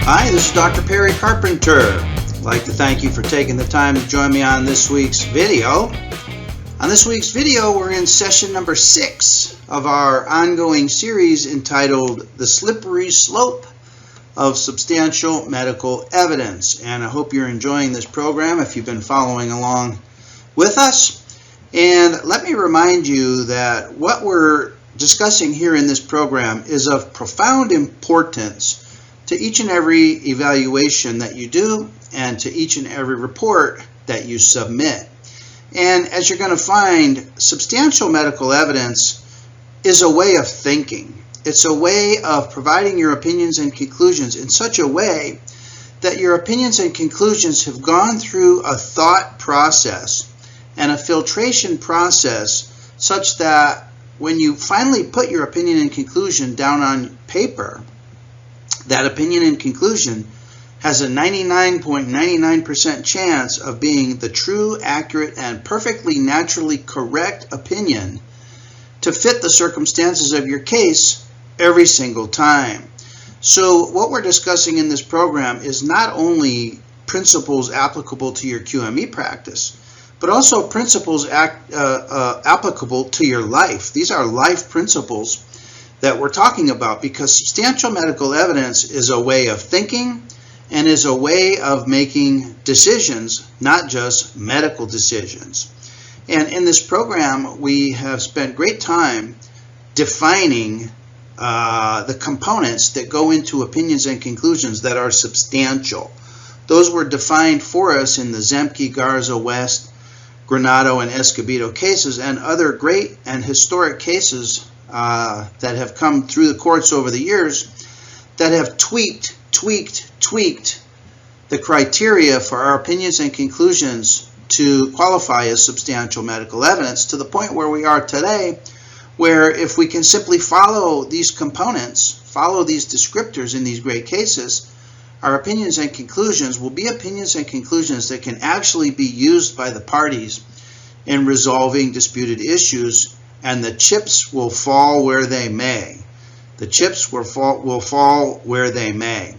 Hi, this is Dr. Perry Carpenter. I'd like to thank you for taking the time to join me on this week's video. On this week's video, we're in session number 6 of our ongoing series entitled The Slippery Slope of Substantial Medical Evidence. And I hope you're enjoying this program if you've been following along with us. And let me remind you that what we're discussing here in this program is of profound importance to each and every evaluation that you do and to each and every report that you submit. And as you're going to find, substantial medical evidence is a way of thinking. It's a way of providing your opinions and conclusions in such a way that your opinions and conclusions have gone through a thought process and a filtration process such that when you finally put your opinion and conclusion down on paper, that opinion and conclusion has a 99.99% chance of being the true, accurate, and perfectly naturally correct opinion to fit the circumstances of your case every single time. So what we're discussing in this program is not only principles applicable to your QME practice, but also principles applicable to your life. These are life principles that we're talking about because substantial medical evidence is a way of thinking and is a way of making decisions, not just medical decisions. And in this program, we have spent great time defining the components that go into opinions and conclusions that are substantial. Those were defined for us in the Zemke, Garza, West, Granado, and Escobedo cases and other great and historic cases that have come through the courts over the years that have tweaked the criteria for our opinions and conclusions to qualify as substantial medical evidence to the point where we are today, where if we can simply follow these components, follow these descriptors in these great cases, our opinions and conclusions will be opinions and conclusions that can actually be used by the parties in resolving disputed issues, and the chips will fall where they may. The chips will fall where they may.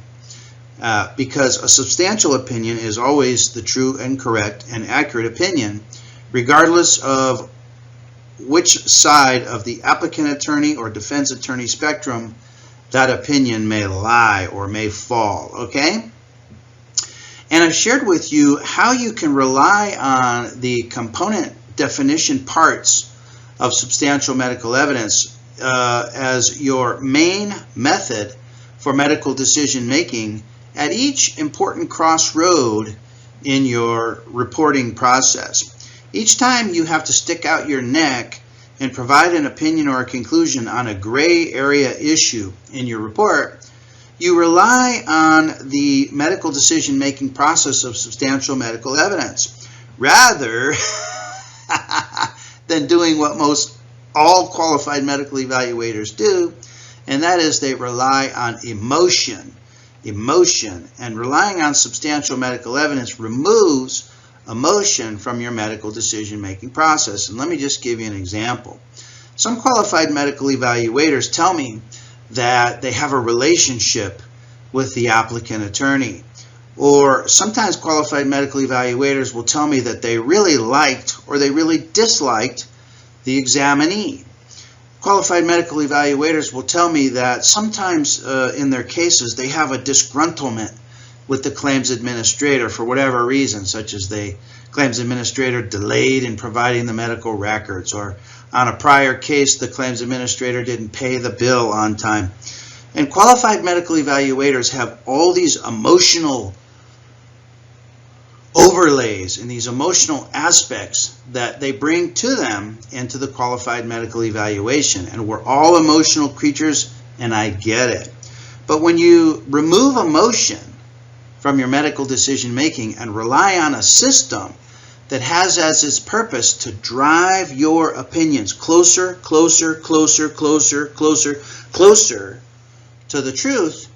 Because a substantial opinion is always the true and correct and accurate opinion, regardless of which side of the applicant attorney or defense attorney spectrum that opinion may lie or may fall, okay? And I've shared with you how you can rely on the component definition parts of substantial medical evidence as your main method for medical decision making at each important crossroad in your reporting process. Each time you have to stick out your neck and provide an opinion or a conclusion on a gray area issue in your report, you rely on the medical decision making process of substantial medical evidence rather than doing what most all qualified medical evaluators do, and that is they rely on emotion. And relying on substantial medical evidence removes emotion from your medical decision-making process. And let me just give you an example. Some qualified medical evaluators tell me that they have a relationship with the applicant attorney. Or sometimes qualified medical evaluators will tell me that they really liked or they really disliked the examinee. Qualified medical evaluators will tell me that sometimes in their cases they have a disgruntlement with the claims administrator for whatever reason, such as the claims administrator delayed in providing the medical records, or on a prior case the claims administrator didn't pay the bill on time. And qualified medical evaluators have all these emotional overlays and these emotional aspects that they bring to them into the qualified medical evaluation. And we're all emotional creatures, and I get it. But when you remove emotion from your medical decision making and rely on a system that has as its purpose to drive your opinions closer to the truth,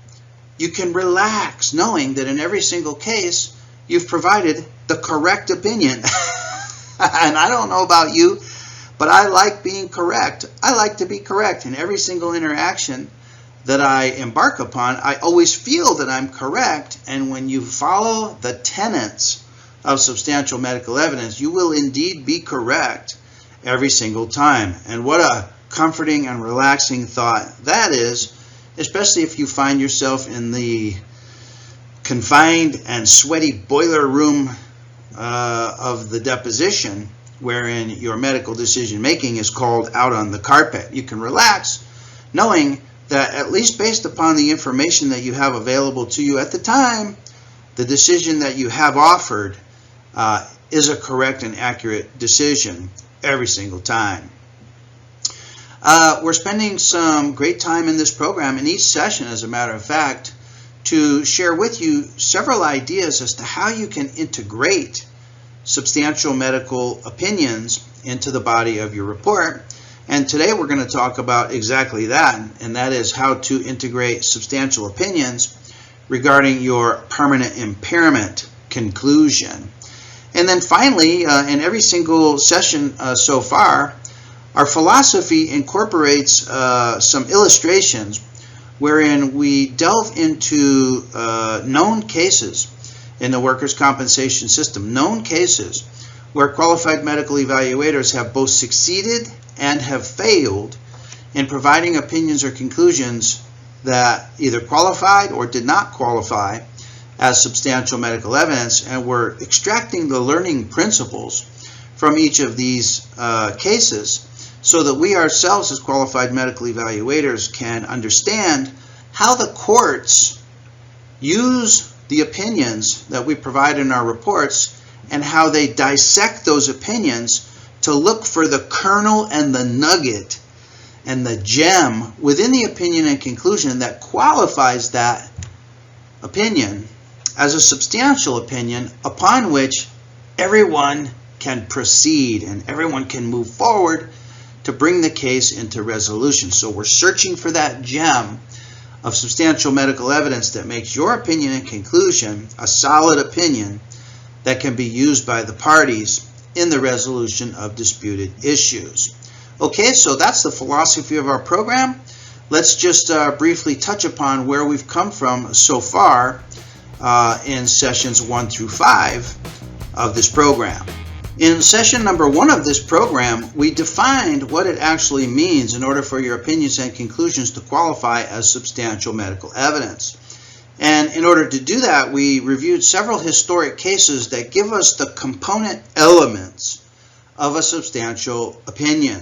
you can relax knowing that in every single case you've provided the correct opinion. And I don't know about you, but I like being correct. I like to be correct in every single interaction that I embark upon, I always feel that I'm correct. And when you follow the tenets of substantial medical evidence, you will indeed be correct every single time. And what a comforting and relaxing thought that is, especially if you find yourself in the confined and sweaty boiler room of the deposition, wherein your medical decision making is called out on the carpet. You can relax knowing that, at least based upon the information that you have available to you at the time, the decision that you have offered is a correct and accurate decision every single time. We're spending some great time in this program, in each session, as a matter of fact, to share with you several ideas as to how you can integrate substantial medical opinions into the body of your report. And today we're going to talk about exactly that, and that is how to integrate substantial opinions regarding your permanent impairment conclusion. And then finally, in every single session so far, our philosophy incorporates some illustrations wherein we delve into known cases in the workers' compensation system, known cases where qualified medical evaluators have both succeeded and have failed in providing opinions or conclusions that either qualified or did not qualify as substantial medical evidence, and we're extracting the learning principles from each of these cases so that we ourselves as qualified medical evaluators can understand how the courts use the opinions that we provide in our reports and how they dissect those opinions to look for the kernel and the nugget and the gem within the opinion and conclusion that qualifies that opinion as a substantial opinion upon which everyone can proceed and everyone can move forward to bring the case into resolution. So we're searching for that gem of substantial medical evidence that makes your opinion and conclusion a solid opinion that can be used by the parties in the resolution of disputed issues. Okay, so that's the philosophy of our program. Let's just briefly touch upon where we've come from so far in sessions 1 through 5 of this program. In session number 1 of this program, we defined what it actually means in order for your opinions and conclusions to qualify as substantial medical evidence. And in order to do that, we reviewed several historic cases that give us the component elements of a substantial opinion.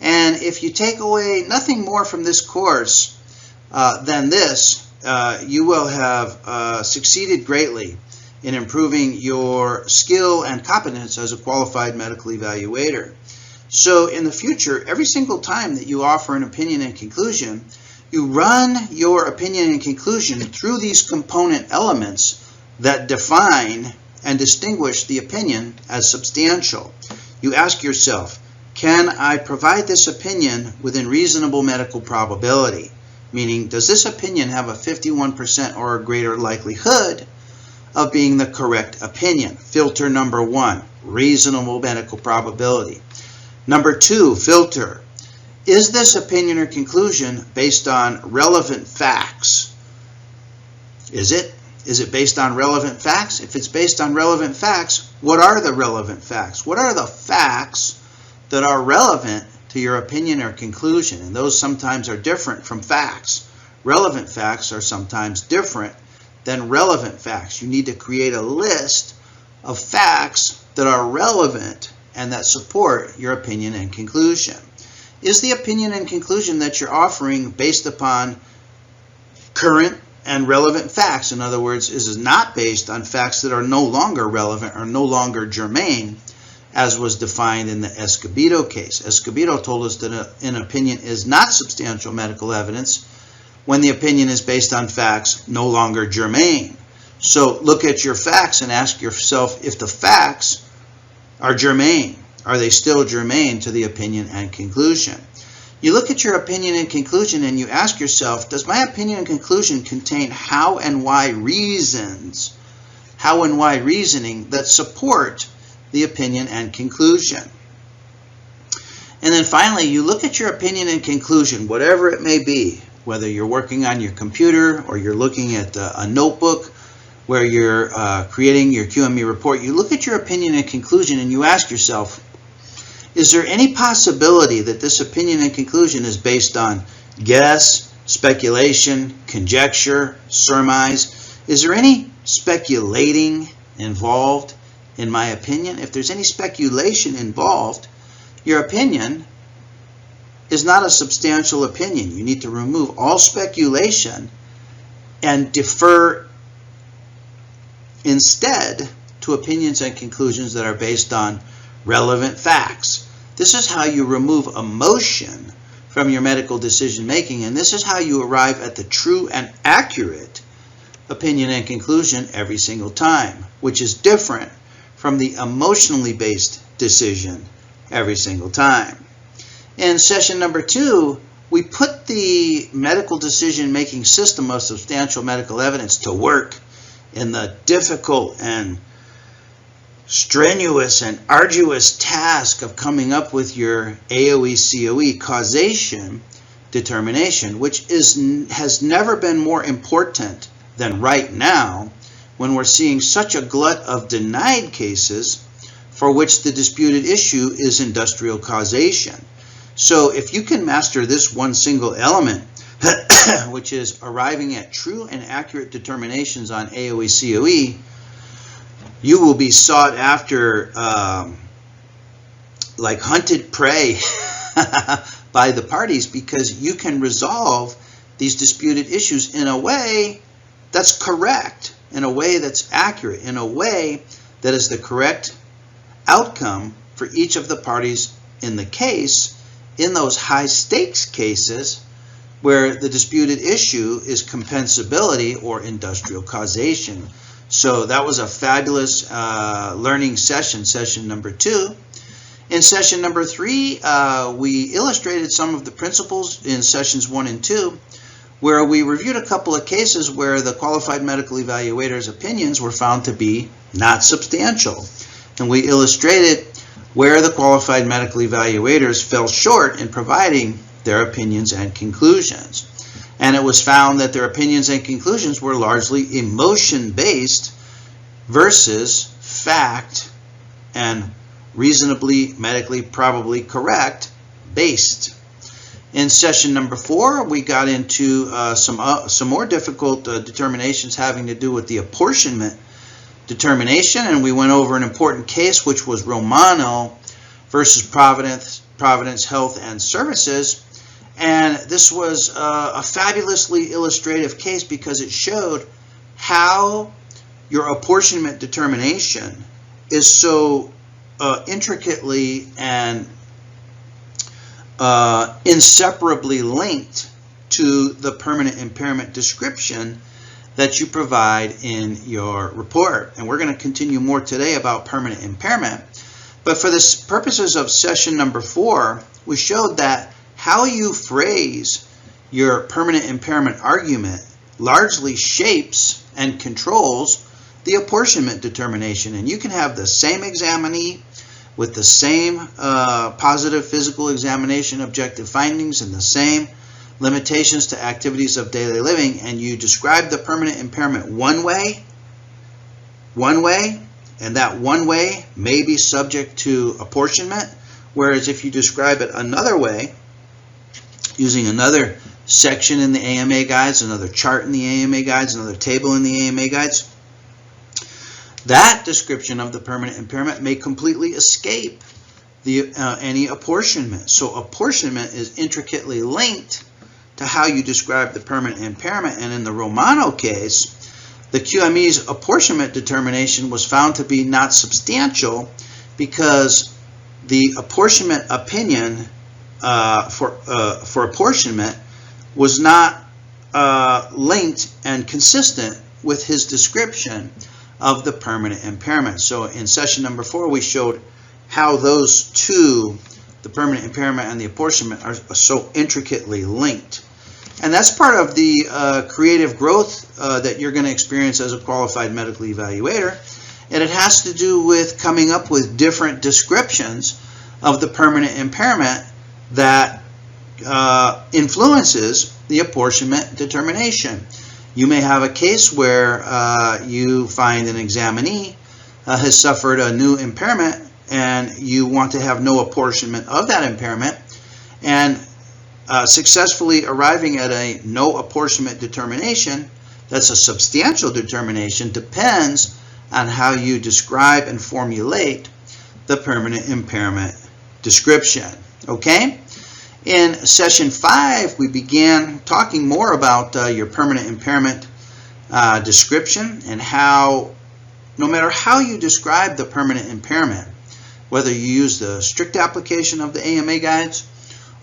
And if you take away nothing more from this course than this, you will have succeeded greatly in improving your skill and competence as a qualified medical evaluator. So in the future, every single time that you offer an opinion and conclusion, you run your opinion and conclusion through these component elements that define and distinguish the opinion as substantial. You ask yourself, can I provide this opinion within reasonable medical probability? Meaning, does this opinion have a 51% or a greater likelihood of being the correct opinion? Filter number 1, reasonable medical probability. Number 2, filter, is this opinion or conclusion based on relevant facts? Is it? Is it based on relevant facts? If it's based on relevant facts, what are the relevant facts? What are the facts that are relevant to your opinion or conclusion? And those sometimes are different from facts. Relevant facts are sometimes different than relevant facts. You need to create a list of facts that are relevant and that support your opinion and conclusion. Is the opinion and conclusion that you're offering based upon current and relevant facts? In other words, is it not based on facts that are no longer relevant or no longer germane, as was defined in the Escobedo case? Escobedo told us that an opinion is not substantial medical evidence when the opinion is based on facts no longer germane. So look at your facts and ask yourself if the facts are germane. Are they still germane to the opinion and conclusion? You look at your opinion and conclusion and you ask yourself, does my opinion and conclusion contain how and why reasons, how and why reasoning that support the opinion and conclusion? And then finally, you look at your opinion and conclusion, whatever it may be, whether you're working on your computer or you're looking at a notebook where you're creating your QME report, you look at your opinion and conclusion and you ask yourself, is there any possibility that this opinion and conclusion is based on guess, speculation, conjecture, surmise? Is there any speculating involved in my opinion? If there's any speculation involved, your opinion is not a substantial opinion. You need to remove all speculation and defer instead to opinions and conclusions that are based on relevant facts. This is how you remove emotion from your medical decision making, and this is how you arrive at the true and accurate opinion and conclusion every single time, which is different from the emotionally based decision every single time. In session number 2, we put the medical decision making system of substantial medical evidence to work in the difficult and strenuous and arduous task of coming up with your AOE-COE causation determination, which has never been more important than right now when we're seeing such a glut of denied cases for which the disputed issue is industrial causation. So if you can master this one single element, which is arriving at true and accurate determinations on AOE-COE, you will be sought after like hunted prey by the parties, because you can resolve these disputed issues in a way that's correct, in a way that's accurate, in a way that is the correct outcome for each of the parties in the case, in those high stakes cases where the disputed issue is compensability or industrial causation. So that was a fabulous learning session, session number 2. In session number 3, we illustrated some of the principles in sessions 1 and 2, where we reviewed a couple of cases where the qualified medical evaluator's opinions were found to be not substantial. And we illustrated where the qualified medical evaluators fell short in providing their opinions and conclusions. And it was found that their opinions and conclusions were largely emotion-based versus fact and reasonably medically probably correct based. In session number 4, we got into some more difficult determinations having to do with the apportionment determination, and we went over an important case, which was Romano versus Providence Health and Services. And this was a fabulously illustrative case because it showed how your apportionment determination is so intricately and inseparably linked to the permanent impairment description that you provide in your report. And we're going to continue more today about permanent impairment. But for the purposes of session number 4, we showed that how you phrase your permanent impairment argument largely shapes and controls the apportionment determination. And you can have the same examinee with the same positive physical examination objective findings and the same limitations to activities of daily living, and you describe the permanent impairment one way, and that one way may be subject to apportionment, whereas if you describe it another way, using another section in the AMA guides, another chart in the AMA guides, another table in the AMA guides, that description of the permanent impairment may completely escape any apportionment. So apportionment is intricately linked to how you describe the permanent impairment. And in the Romano case, the QME's apportionment determination was found to be not substantial because the apportionment opinion for apportionment was not linked and consistent with his description of the permanent impairment. So in session number 4, we showed how those two, the permanent impairment and the apportionment, are so intricately linked. And that's part of the creative growth that you're going to experience as a qualified medical evaluator. And it has to do with coming up with different descriptions of the permanent impairment that influences the apportionment determination. You may have a case where you find an examinee has suffered a new impairment, and you want to have no apportionment of that impairment, and successfully arriving at a no apportionment determination, that's a substantial determination, depends on how you describe and formulate the permanent impairment description. Okay? In session 5, we began talking more about your permanent impairment description, and how no matter how you describe the permanent impairment, whether you use the strict application of the AMA guides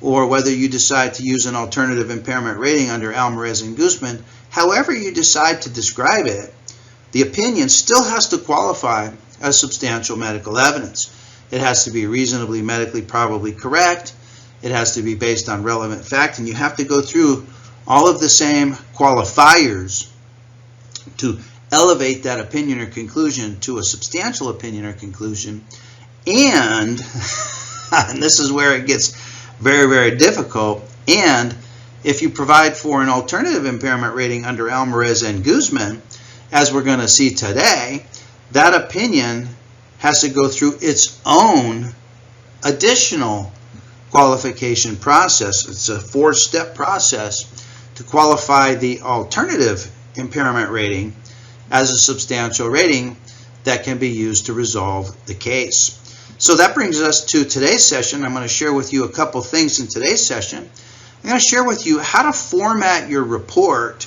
or whether you decide to use an alternative impairment rating under Almaraz and Guzman, however you decide to describe it, the opinion still has to qualify as substantial medical evidence. It has to be reasonably medically probably correct. It has to be based on relevant fact, and you have to go through all of the same qualifiers to elevate that opinion or conclusion to a substantial opinion or conclusion. And this is where it gets very, very difficult, and if you provide for an alternative impairment rating under Almaraz and Guzman, as we're going to see today, that opinion has to go through its own additional qualification process. It's a 4-step process to qualify the alternative impairment rating as a substantial rating that can be used to resolve the case. So that brings us to today's session. I'm going to share with you a couple things in today's session. I'm going to share with you how to format your report,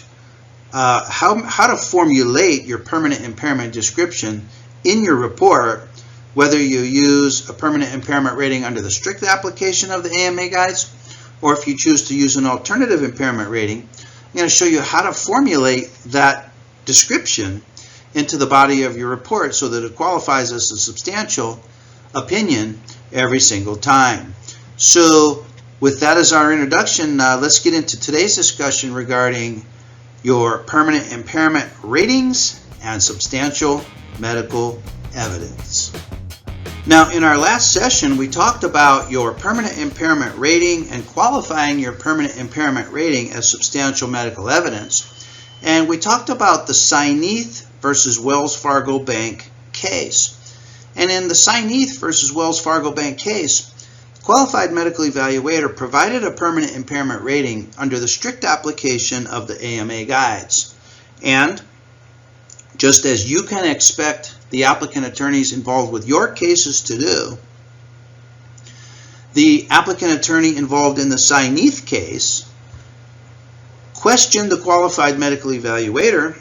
how to formulate your permanent impairment description in your report, whether you use a permanent impairment rating under the strict application of the AMA guides, or if you choose to use an alternative impairment rating. I'm going to show you how to formulate that description into the body of your report so that it qualifies as a substantial opinion every single time. So with that as our introduction, let's get into today's discussion regarding your permanent impairment ratings and substantial medical evidence. Now, in our last session, we talked about your permanent impairment rating and qualifying your permanent impairment rating as substantial medical evidence. And we talked about the Syneath versus Wells Fargo Bank case. And in the Syneath versus Wells Fargo Bank case, the qualified medical evaluator provided a permanent impairment rating under the strict application of the AMA guides. And just as you can expect the applicant attorneys involved with your cases to do, the applicant attorney involved in the Syneath case questioned the qualified medical evaluator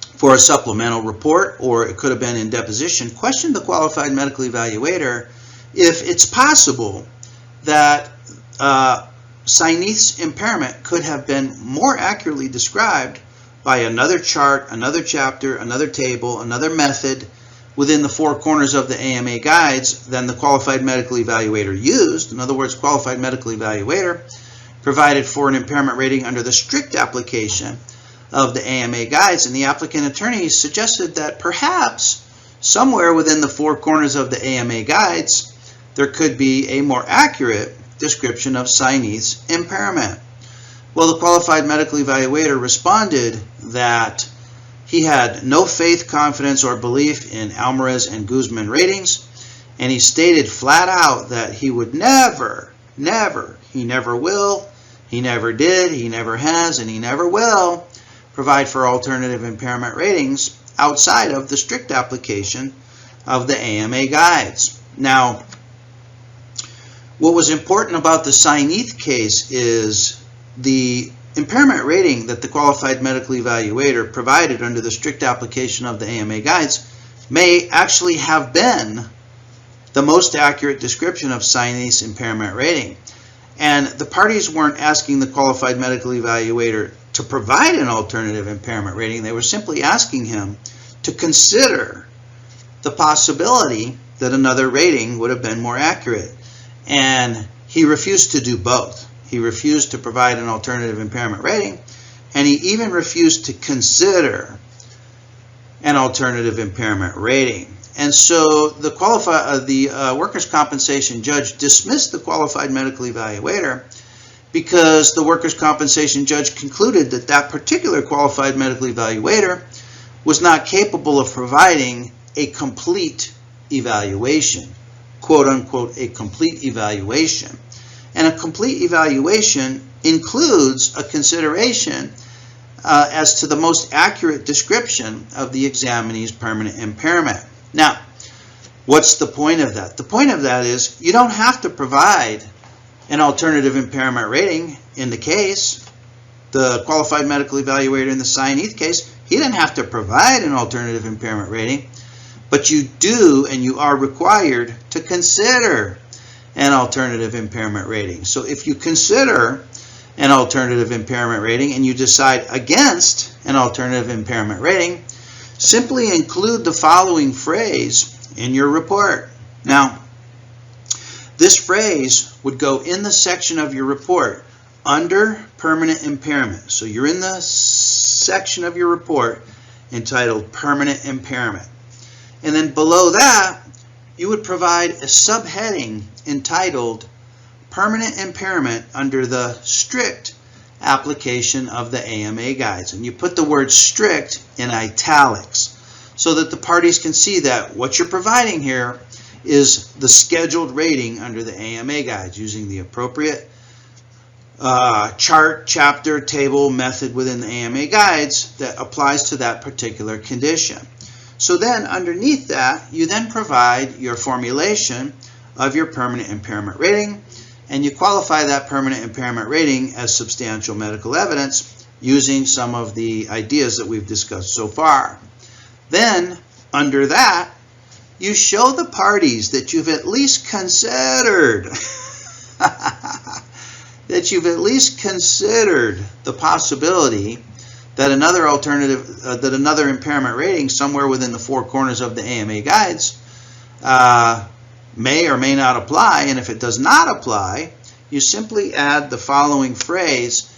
for a supplemental report, or it could have been in deposition, questioned the qualified medical evaluator if it's possible that Syneath's impairment could have been more accurately described by another chart, another chapter, another table, another method within the 4 corners of the AMA guides than the qualified medical evaluator used. In other words, qualified medical evaluator provided for an impairment rating under the strict application of the AMA guides, and the applicant attorney suggested that perhaps somewhere within the 4 corners of the AMA guides there could be a more accurate description of Syneath's impairment. Well, the qualified medical evaluator responded that he had no faith, confidence, or belief in Almaraz and Guzman ratings, and he stated flat out that he would never, he never will, he never did, he never has, and he never will provide for alternative impairment ratings outside of the strict application of the AMA guides. Now, what was important about the Syneath case is the impairment rating that the qualified medical evaluator provided under the strict application of the AMA guides may actually have been the most accurate description of Syneath's impairment rating. And the parties weren't asking the qualified medical evaluator to provide an alternative impairment rating. They were simply asking him to consider the possibility that another rating would have been more accurate. And he refused to do both. He refused to provide an alternative impairment rating, and he even refused to consider an alternative impairment rating. And so the workers' compensation judge dismissed the qualified medical evaluator because the workers' compensation judge concluded that that particular qualified medical evaluator was not capable of providing a complete evaluation, quote unquote, a complete evaluation. And a complete evaluation includes a consideration as to the most accurate description of the examinee's permanent impairment. Now, what's the point of that? The point of that is you don't have to provide an alternative impairment rating in the case. The qualified medical evaluator in the Sainith case, he didn't have to provide an alternative impairment rating, but you do and you are required to consider an alternative impairment rating. So if you consider an alternative impairment rating and you decide against an alternative impairment rating, simply include the following phrase in your report. Now, this phrase would go in the section of your report under permanent impairment. So you're in the section of your report entitled permanent impairment. And then below that, you would provide a subheading entitled permanent impairment under the strict application of the AMA guides. And you put the word strict in italics so that the parties can see that what you're providing here is the scheduled rating under the AMA guides using the appropriate chart, chapter, table, method within the AMA guides that applies to that particular condition. So then underneath that, you then provide your formulation of your permanent impairment rating, and you qualify that permanent impairment rating as substantial medical evidence using some of the ideas that we've discussed so far. Then, under that, you show the parties that you've at least considered the possibility that another impairment rating somewhere within the four corners of the AMA guides may or may not apply. And if it does not apply, you simply add the following phrase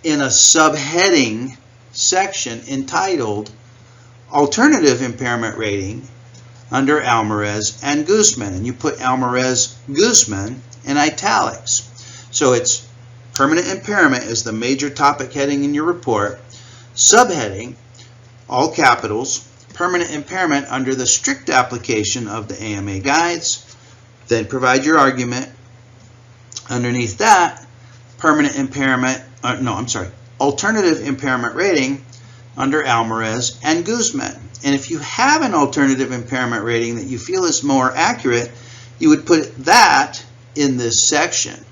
in a subheading section entitled alternative impairment rating under Almaraz and Guzman. And you put Almaraz, Guzman in italics. So it's permanent impairment is the major topic heading in your report. Subheading, all capitals, permanent impairment under the strict application of the AMA guides. Then provide your argument. Underneath that, alternative impairment rating under Almaraz and Guzman. And if you have an alternative impairment rating that you feel is more accurate, you would put that in this section.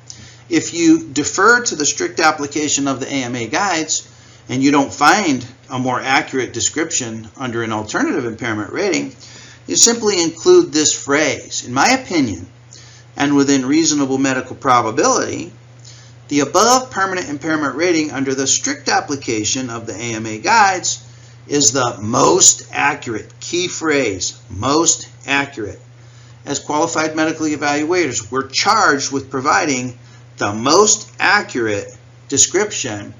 If you defer to the strict application of the AMA guides and you don't find a more accurate description under an alternative impairment rating, you simply include this phrase. In my opinion, and within reasonable medical probability, the above permanent impairment rating under the strict application of the AMA guides is the most accurate. Key phrase, most accurate. As qualified medical evaluators, we're charged with providing the most accurate description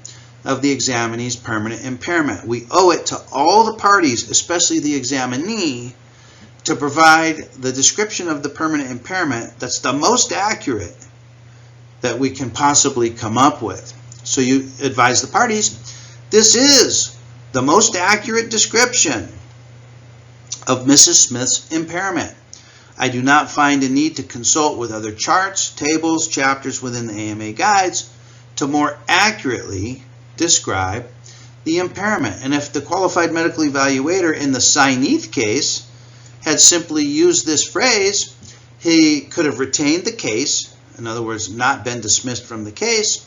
of the examinee's permanent impairment. We owe it to all the parties, especially the examinee, to provide the description of the permanent impairment that's the most accurate that we can possibly come up with. So you advise the parties, this is the most accurate description of Mrs. Smith's impairment. I do not find a need to consult with other charts, tables, chapters within the AMA guides to more accurately describe the impairment. And if the qualified medical evaluator in the Sainith case had simply used this phrase, he could have retained the case, in other words, not been dismissed from the case,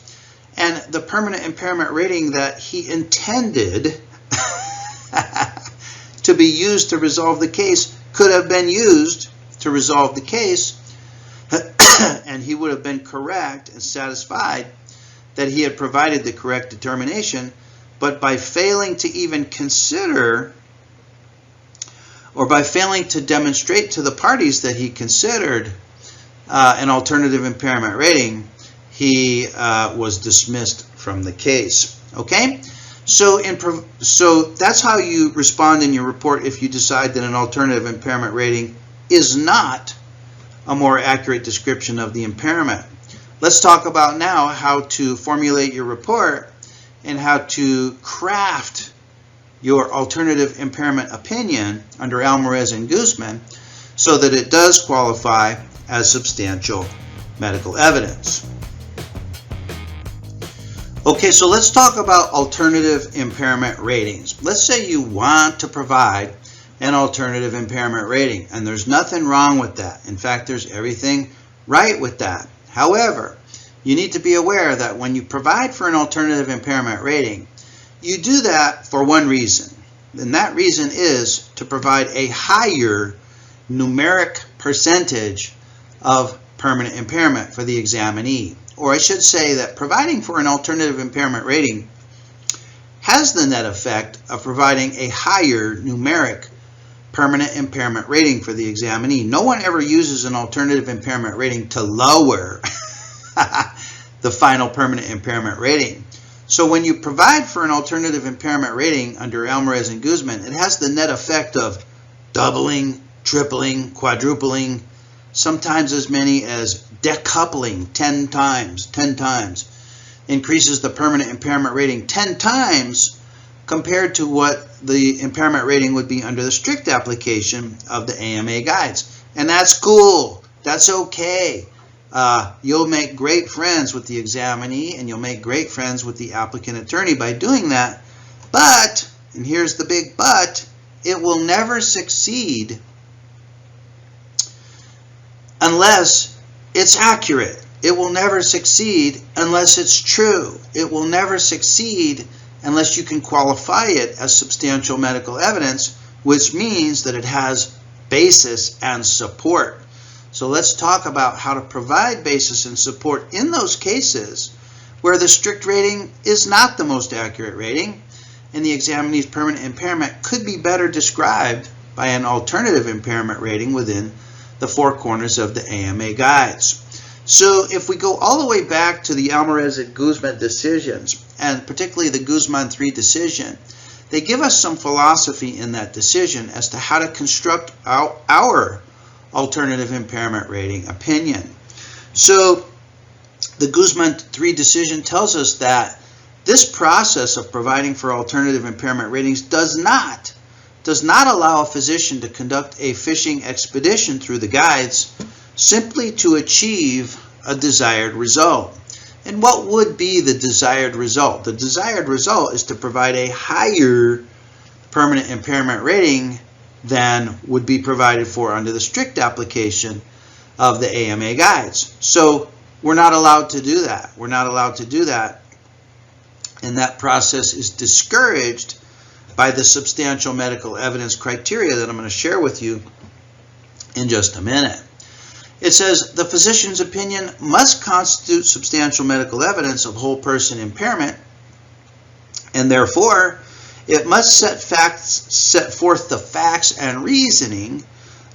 and the permanent impairment rating that he intended to be used to resolve the case could have been used to resolve the case, and he would have been correct and satisfied that he had provided the correct determination. But by failing to even consider, or by failing to demonstrate to the parties that he considered an alternative impairment rating, he was dismissed from the case. Okay? So that's how you respond in your report if you decide that an alternative impairment rating is not a more accurate description of the impairment. Let's talk about now how to formulate your report and how to craft your alternative impairment opinion under Almaraz and Guzman so that it does qualify as substantial medical evidence. Okay, so let's talk about alternative impairment ratings. Let's say you want to provide an alternative impairment rating, and there's nothing wrong with that. In fact, there's everything right with that. However, you need to be aware that when you provide for an alternative impairment rating, you do that for one reason, and that reason is to provide a higher numeric percentage of permanent impairment for the examinee. Or I should say that providing for an alternative impairment rating has the net effect of providing a higher numeric permanent impairment rating for the examinee. No one ever uses an alternative impairment rating to lower the final permanent impairment rating. So when you provide for an alternative impairment rating under Almaraz and Guzman, it has the net effect of doubling, tripling, quadrupling, sometimes as many as decoupling 10 times, increases the permanent impairment rating 10 times compared to what the impairment rating would be under the strict application of the AMA guides. And that's cool. That's okay. You'll make great friends with the examinee and you'll make great friends with the applicant attorney by doing that. But, and here's the big but, it will never succeed unless it's accurate. It will never succeed unless it's true. It will never succeed unless you can qualify it as substantial medical evidence, which means that it has basis and support. So let's talk about how to provide basis and support in those cases where the strict rating is not the most accurate rating and the examinee's permanent impairment could be better described by an alternative impairment rating within the four corners of the AMA guides. So if we go all the way back to the Almaraz and Guzman decisions, and particularly the Guzman 3 decision, they give us some philosophy in that decision as to how to construct our alternative impairment rating opinion. So the Guzman 3 decision tells us that this process of providing for alternative impairment ratings does not allow a physician to conduct a fishing expedition through the guides simply to achieve a desired result. And what would be the desired result? The desired result is to provide a higher permanent impairment rating than would be provided for under the strict application of the AMA guides. So we're not allowed to do that. We're not allowed to do that. And that process is discouraged by the substantial medical evidence criteria that I'm going to share with you in just a minute. It says the physician's opinion must constitute substantial medical evidence of whole person impairment, and therefore it must set forth the facts and reasoning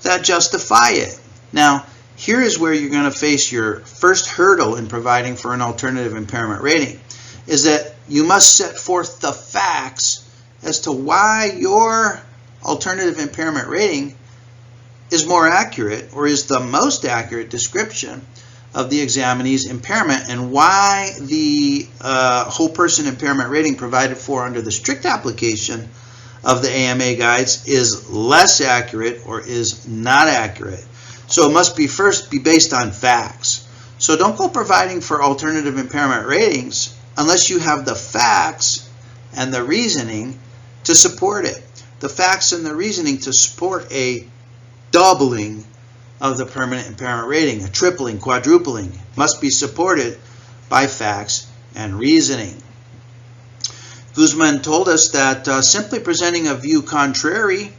that justify it. Now, here is where you're going to face your first hurdle in providing for an alternative impairment rating, is that you must set forth the facts as to why your alternative impairment rating is more accurate or is the most accurate description of the examinee's impairment, and why the whole person impairment rating provided for under the strict application of the AMA guides is less accurate or is not accurate. So it must be first be based on facts. So don't go providing for alternative impairment ratings unless you have the facts and the reasoning to support it. The facts and the reasoning to support a doubling of the permanent impairment rating, a tripling, quadrupling, must be supported by facts and reasoning. Guzman told us that simply presenting a view contrary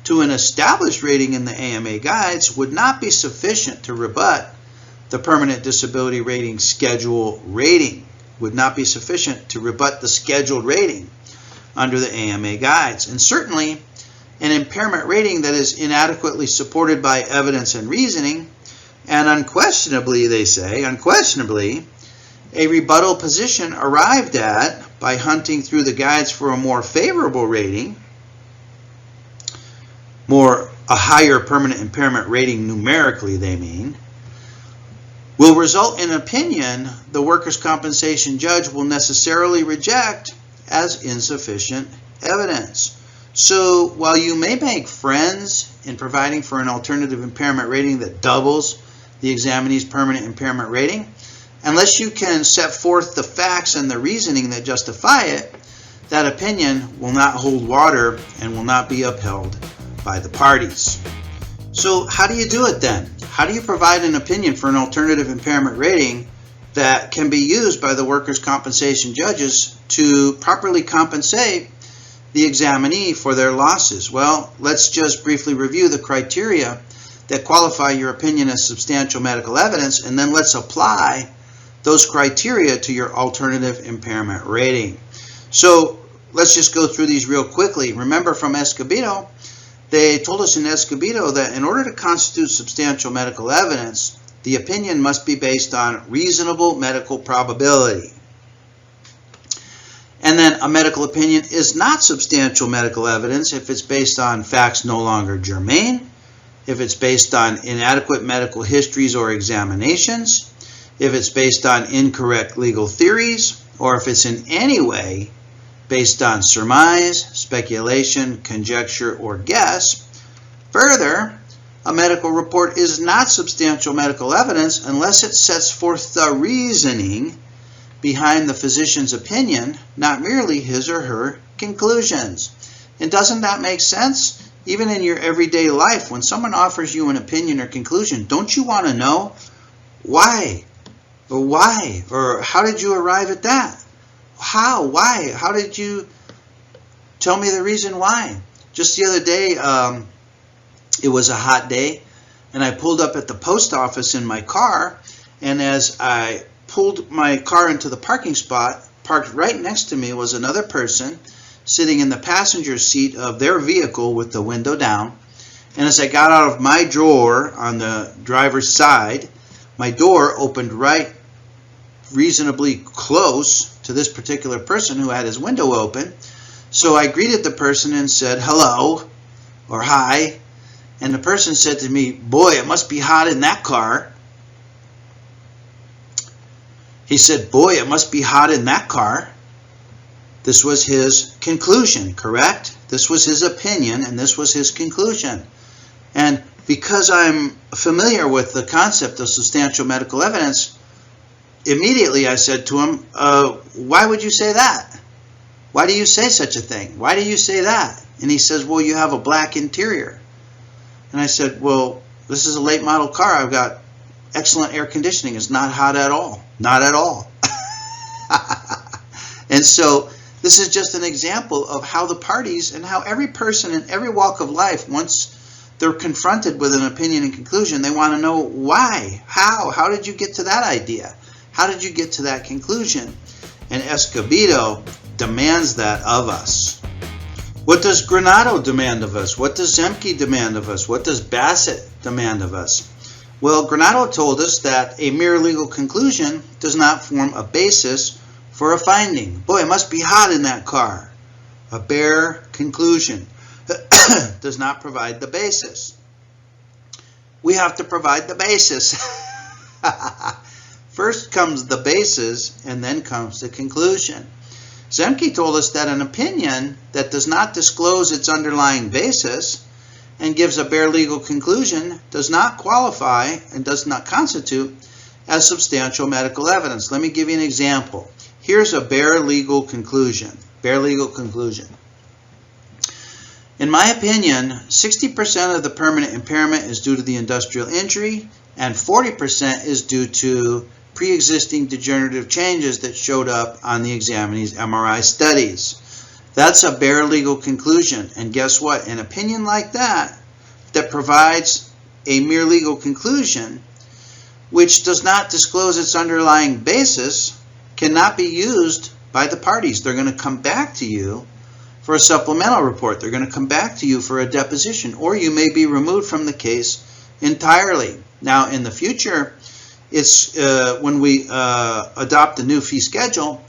to an established rating in the AMA guides would not be sufficient to rebut the permanent disability rating schedule rating, would not be sufficient to rebut the scheduled rating under the AMA guides. And certainly, an impairment rating that is inadequately supported by evidence and reasoning, and unquestionably, they say, unquestionably, a rebuttal position arrived at by hunting through the guides for a more favorable rating, a higher permanent impairment rating numerically, they mean, will result in an opinion the workers' compensation judge will necessarily reject as insufficient evidence. So while you may make friends in providing for an alternative impairment rating that doubles the examinee's permanent impairment rating, unless you can set forth the facts and the reasoning that justify it, that opinion will not hold water and will not be upheld by the parties. So how do you do it then? How do you provide an opinion for an alternative impairment rating that can be used by the workers' compensation judges to properly compensate the examinee for their losses? Well, let's just briefly review the criteria that qualify your opinion as substantial medical evidence, and then let's apply those criteria to your alternative impairment rating. So let's just go through these real quickly. Remember from Escobedo, they told us in Escobedo that in order to constitute substantial medical evidence, the opinion must be based on reasonable medical probability. And then a medical opinion is not substantial medical evidence if it's based on facts no longer germane, if it's based on inadequate medical histories or examinations, if it's based on incorrect legal theories, or if it's in any way based on surmise, speculation, conjecture, or guess. Further, a medical report is not substantial medical evidence unless it sets forth the reasoning behind the physician's opinion, not merely his or her conclusions. And doesn't that make sense? Even in your everyday life, when someone offers you an opinion or conclusion, don't you want to know why? Or why? Or how did you arrive at that? How? Why? How did you tell me the reason why? Just the other day, it was a hot day, and I pulled up at the post office in my car, and as I pulled my car into the parking spot, parked right next to me was another person sitting in the passenger seat of their vehicle with the window down. And as I got out of my drawer on the driver's side, my door opened right reasonably close to this particular person who had his window open. So I greeted the person and said hello or hi, and the person said to me, "Boy, it must be hot in that car." He said, "Boy, it must be hot in that car." This was his conclusion, correct? This was his opinion, and this was his conclusion. And because I'm familiar with the concept of substantial medical evidence, immediately I said to him, "Why would you say that? Why do you say such a thing? Why do you say that?" And he says, "Well, you have a black interior." And I said, "Well, this is a late model car. I've got excellent air conditioning. It's not hot at all. Not at all." And so this is just an example of how the parties and how every person in every walk of life, once they're confronted with an opinion and conclusion, they want to know why, how did you get to that idea? How did you get to that conclusion? And Escobedo demands that of us. What does Granado demand of us? What does Zemke demand of us? What does Bassett demand of us? Well, Granado told us that a mere legal conclusion does not form a basis for a finding. Boy, it must be hot in that car. A bare conclusion does not provide the basis. We have to provide the basis. First comes the basis, and then comes the conclusion. Zemke told us that an opinion that does not disclose its underlying basis and gives a bare legal conclusion does not qualify and does not constitute as substantial medical evidence. Let me give you an example. Here's a bare legal conclusion. Bare legal conclusion. In my opinion, 60% of the permanent impairment is due to the industrial injury, and 40% is due to pre-existing degenerative changes that showed up on the examinee's MRI studies. That's a bare legal conclusion. And guess what? An opinion like that provides a mere legal conclusion, which does not disclose its underlying basis, cannot be used by the parties. They're going to come back to you for a supplemental report. They're going to come back to you for a deposition, or you may be removed from the case entirely. Now, in the future, it's when we adopt the new fee schedule,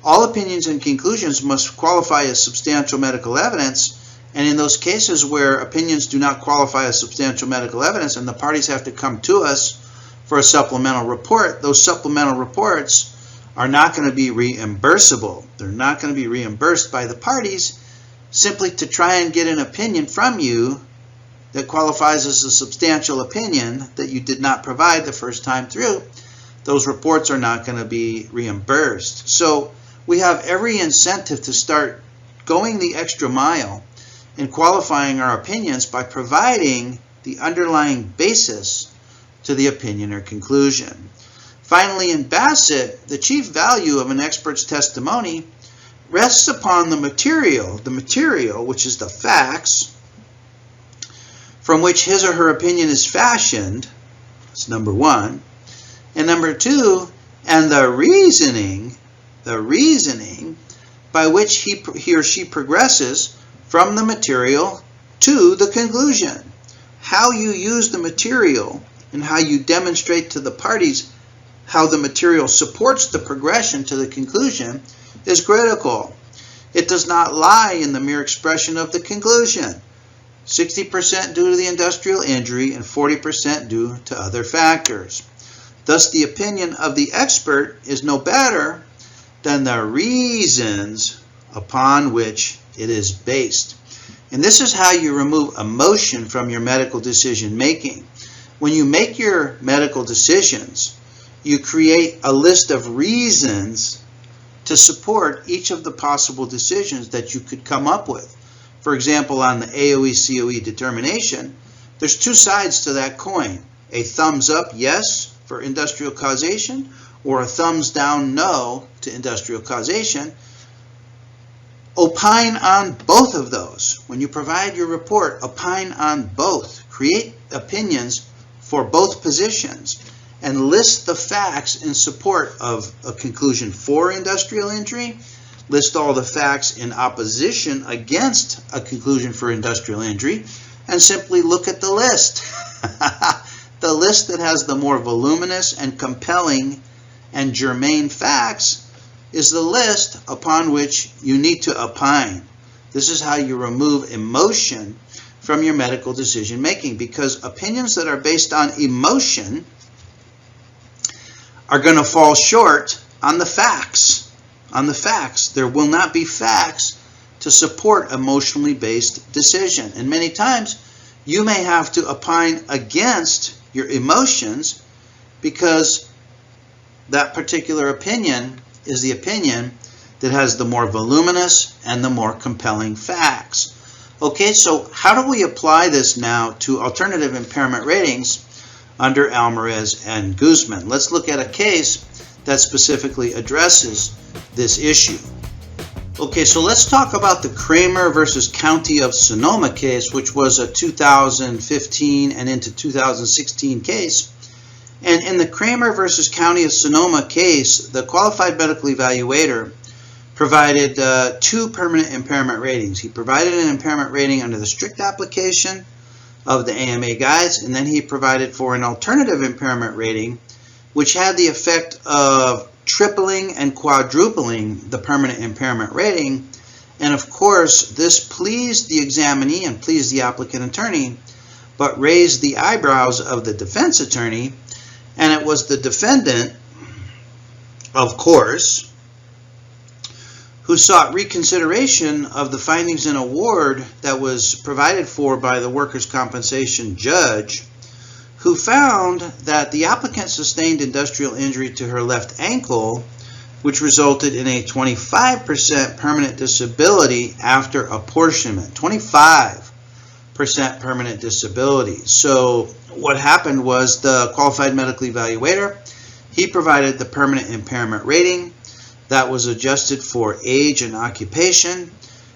All opinions and conclusions must qualify as substantial medical evidence, and in those cases where opinions do not qualify as substantial medical evidence and the parties have to come to us for a supplemental report, those supplemental reports are not going to be reimbursable. They're not going to be reimbursed by the parties simply to try and get an opinion from you that qualifies as a substantial opinion that you did not provide the first time through. Those reports are not going to be reimbursed. So we have every incentive to start going the extra mile in qualifying our opinions by providing the underlying basis to the opinion or conclusion. Finally, in Bassett, the chief value of an expert's testimony rests upon the material, which is the facts, from which his or her opinion is fashioned. That's number one. And number two, and the reasoning by which he or she progresses from the material to the conclusion. How you use the material and how you demonstrate to the parties how the material supports the progression to the conclusion is critical. It does not lie in the mere expression of the conclusion. 60% due to the industrial injury and 40% due to other factors. Thus, the opinion of the expert is no better than the reasons upon which it is based. And this is how you remove emotion from your medical decision making. When you make your medical decisions, you create a list of reasons to support each of the possible decisions that you could come up with. For example, on the AOE-COE determination, there's two sides to that coin. A thumbs up, yes, for industrial causation, or a thumbs down, no, to industrial causation. Opine on both of those. When you provide your report, opine on both. Create opinions for both positions and list the facts in support of a conclusion for industrial injury. List all the facts in opposition against a conclusion for industrial injury, and simply look at the list. The list that has the more voluminous and compelling and germane facts is the list upon which you need to opine. This is how you remove emotion from your medical decision making, because opinions that are based on emotion are going to fall short on the facts. There will not be facts to support emotionally based decision. And many times you may have to opine against your emotions because that particular opinion is the opinion that has the more voluminous and the more compelling facts. Okay, so how do we apply this now to alternative impairment ratings under Almaraz and Guzman? Let's look at a case that specifically addresses this issue. Okay, so let's talk about the Kramer versus County of Sonoma case, which was a 2015 and into 2016 case. And in the Kramer versus County of Sonoma case, the qualified medical evaluator provided two permanent impairment ratings. He provided an impairment rating under the strict application of the AMA guides, and then he provided for an alternative impairment rating, which had the effect of tripling and quadrupling the permanent impairment rating. And of course, this pleased the examinee and pleased the applicant attorney, but raised the eyebrows of the defense attorney. And it was the defendant, of course, who sought reconsideration of the findings and award that was provided for by the workers' compensation judge, who found that the applicant sustained industrial injury to her left ankle, which resulted in a 25% permanent disability after apportionment. 25% permanent disability. So what happened was the qualified medical evaluator, he provided the permanent impairment rating that was adjusted for age and occupation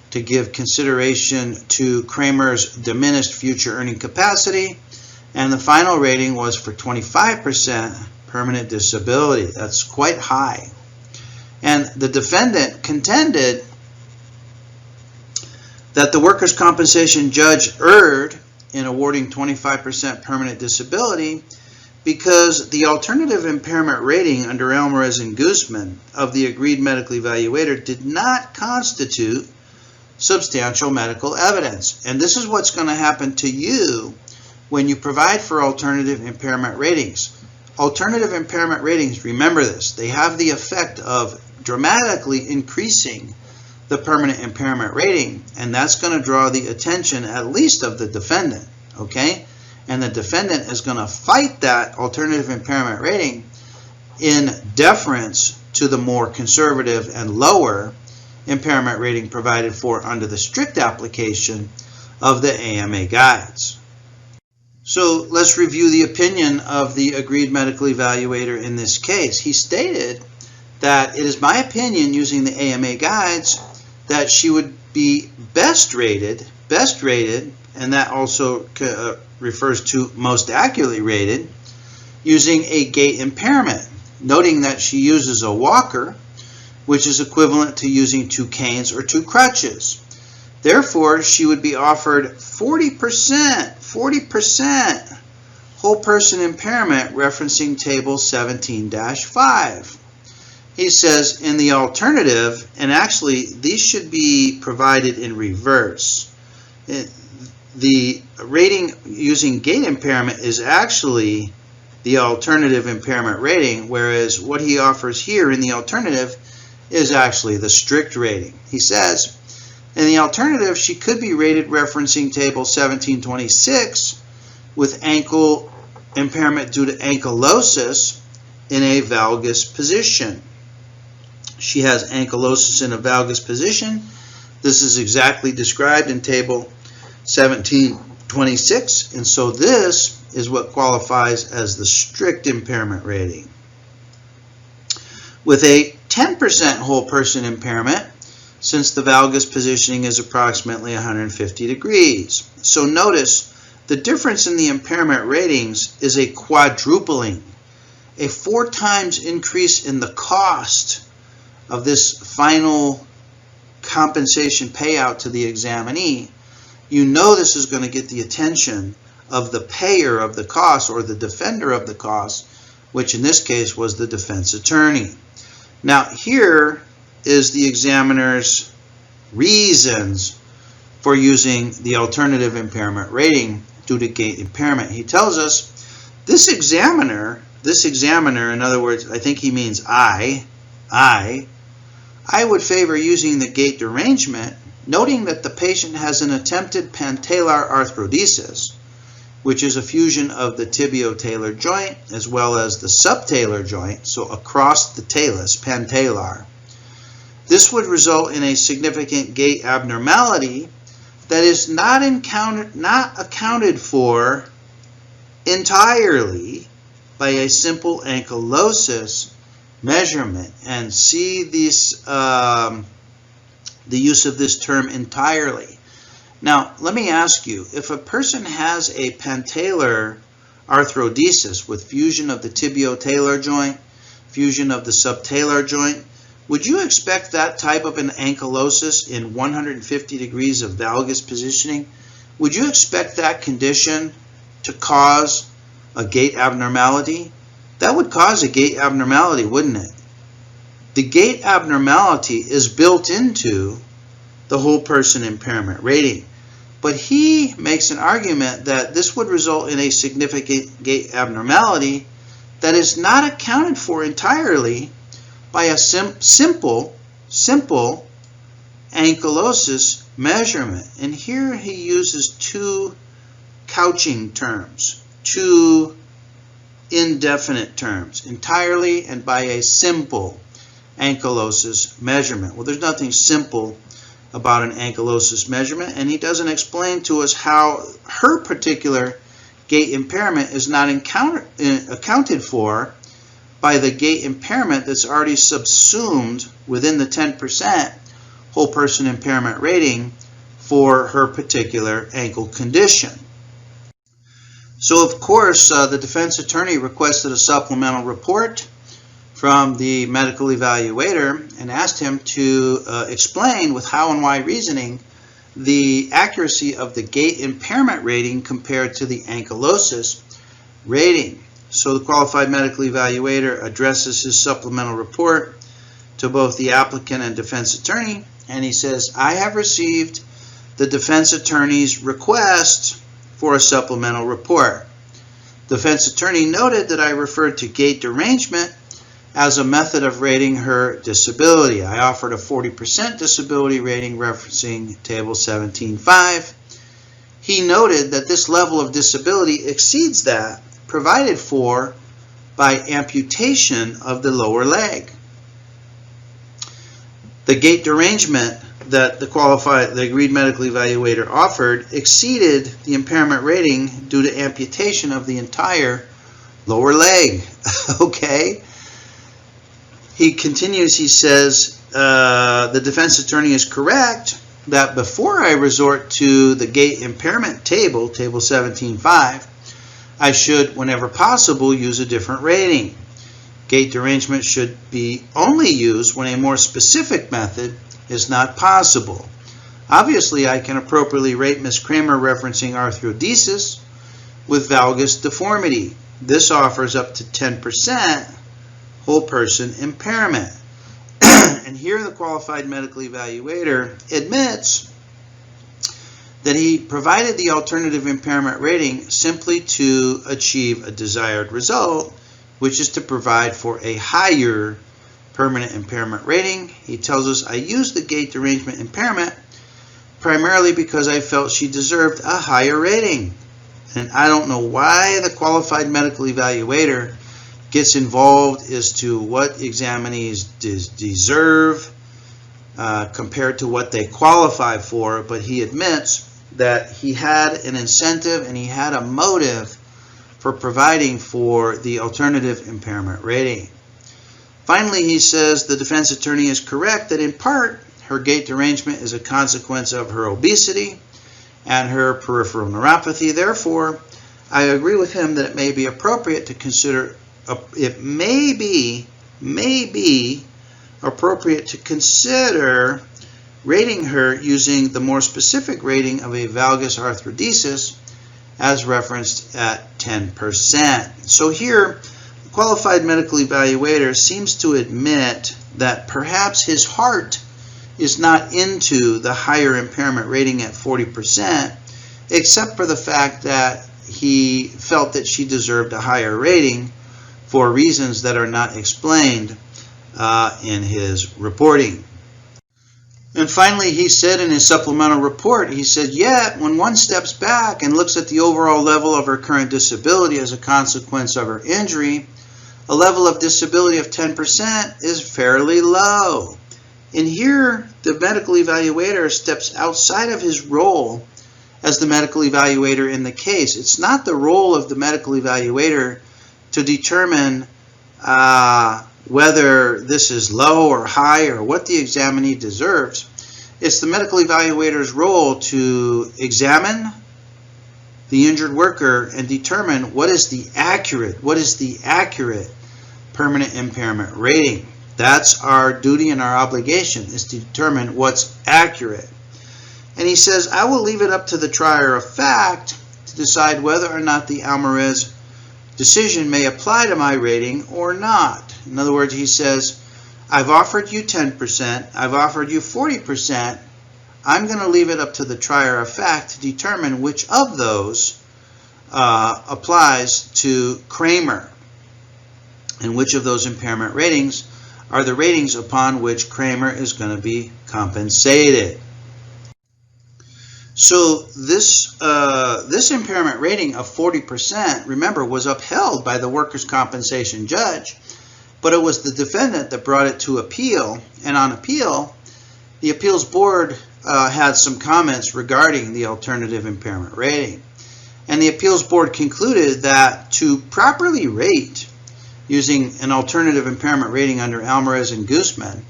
to give consideration to Kramer's diminished future earning capacity. And the final rating was for 25% permanent disability. That's quite high. And the defendant contended that the workers' compensation judge erred in awarding 25% permanent disability because the alternative impairment rating under Almaraz and Guzman of the agreed medical evaluator did not constitute substantial medical evidence. And this is what's going to happen to you when you provide for alternative impairment ratings. Alternative impairment ratings, remember this, they have the effect of dramatically increasing the permanent impairment rating, and that's going to draw the attention at least of the defendant, okay? And the defendant is going to fight that alternative impairment rating in deference to the more conservative and lower impairment rating provided for under the strict application of the AMA guides. So let's review the opinion of the agreed medical evaluator in this case. He stated that it is my opinion, using the AMA guides, that she would be best rated, and that also refers to most accurately rated, using a gait impairment, noting that she uses a walker, which is equivalent to using 2 canes or 2 crutches. Therefore, she would be offered 40% whole person impairment, referencing table 17-5. He says in the alternative, and actually these should be provided in reverse. The rating using gait impairment is actually the alternative impairment rating, whereas what he offers here in the alternative is actually the strict rating. He says, in the alternative, she could be rated referencing table 1726 with ankle impairment due to ankylosis in a valgus position. She has ankylosis in a valgus position. This is exactly described in table 1726, and so this is what qualifies as the strict impairment rating. With a 10% whole person impairment, since the valgus positioning is approximately 150 degrees. So notice the difference in the impairment ratings is a quadrupling, a 4 times increase in the cost of this final compensation payout to the examinee. You know this is going to get the attention of the payer of the cost, or the defender of the cost, which in this case was the defense attorney. Now here is the examiner's reasons for using the alternative impairment rating due to gait impairment. He tells us this examiner, in other words, I think he means I would favor using the gait derangement, noting that the patient has an attempted pantalar arthrodesis, which is a fusion of the tibio-talar joint as well as the subtalar joint, so across the talus, pantalar. This would result in a significant gait abnormality that is not accounted for entirely by a simple ankylosis measurement. And see this, the use of this term entirely. Now, let me ask you, if a person has a pantalar arthrodesis with fusion of the tibio-talar joint, fusion of the subtalar joint, would you expect that type of an ankylosis in 150 degrees of valgus positioning? Would you expect that condition to cause a gait abnormality? That would cause a gait abnormality, wouldn't it? The gait abnormality is built into the whole person impairment rating. But he makes an argument that this would result in a significant gait abnormality that is not accounted for entirely by a simple ankylosis measurement. And here he uses 2 couching terms, 2 indefinite terms, entirely and by a simple ankylosis measurement. Well, there's nothing simple about an ankylosis measurement, and he doesn't explain to us how her particular gait impairment is not accounted for by the gait impairment that's already subsumed within the 10% whole person impairment rating for her particular ankle condition. So of course the defense attorney requested a supplemental report from the medical evaluator and asked him to explain with how and why reasoning the accuracy of the gait impairment rating compared to the ankylosis rating. So the qualified medical evaluator addresses his supplemental report to both the applicant and defense attorney, and he says, I have received the defense attorney's request for a supplemental report. Defense attorney noted that I referred to gait derangement as a method of rating her disability. I offered a 40% disability rating referencing table 17.5. He noted that this level of disability exceeds that provided for by amputation of the lower leg. The gait derangement that the agreed medical evaluator offered exceeded the impairment rating due to amputation of the entire lower leg. Okay. He continues, he says, the defense attorney is correct that before I resort to the gait impairment table, table 17.5, I should, whenever possible, use a different rating. Gait derangement should be only used when a more specific method is not possible. Obviously, I can appropriately rate Ms. Kramer referencing arthrodesis with valgus deformity. This offers up to 10% whole person impairment. And here the qualified medical evaluator admits that he provided the alternative impairment rating simply to achieve a desired result, which is to provide for a higher permanent impairment rating. He tells us, I used the gait derangement impairment primarily because I felt she deserved a higher rating. And I don't know why the qualified medical evaluator gets involved as to what examinees deserve compared to what they qualify for, but he admits that he had an incentive and he had a motive for providing for the alternative impairment rating. Finally, he says the defense attorney is correct that in part her gait derangement is a consequence of her obesity and her peripheral neuropathy. Therefore, I agree with him that it may be appropriate to consider appropriate to consider rating her using the more specific rating of a valgus arthrodesis as referenced at 10%. So here, the qualified medical evaluator seems to admit that perhaps his heart is not into the higher impairment rating at 40%, except for the fact that he felt that she deserved a higher rating for reasons that are not explained in his reporting. And finally, he said in his supplemental report, he said, yet when one steps back and looks at the overall level of her current disability as a consequence of her injury, a level of disability of 10% is fairly low. And here, the medical evaluator steps outside of his role as the medical evaluator in the case. It's not the role of the medical evaluator to determine whether this is low or high or what the examinee deserves. It's the medical evaluator's role to examine the injured worker and determine what is the accurate permanent impairment rating. That's our duty and our obligation, is to determine what's accurate. And he says, I will leave it up to the trier of fact to decide whether or not the Almaraz decision may apply to my rating or not. In other words, he says, I've offered you 10%, I've offered you 40%, I'm going to leave it up to the trier of fact to determine which of those applies to Kramer, and which of those impairment ratings are the ratings upon which Kramer is going to be compensated. So this impairment rating of 40%, remember, was upheld by the workers' compensation judge, but it was the defendant that brought it to appeal. And on appeal, the appeals board had some comments regarding the alternative impairment rating. And the appeals board concluded that to properly rate using an alternative impairment rating under Almaraz and Guzman,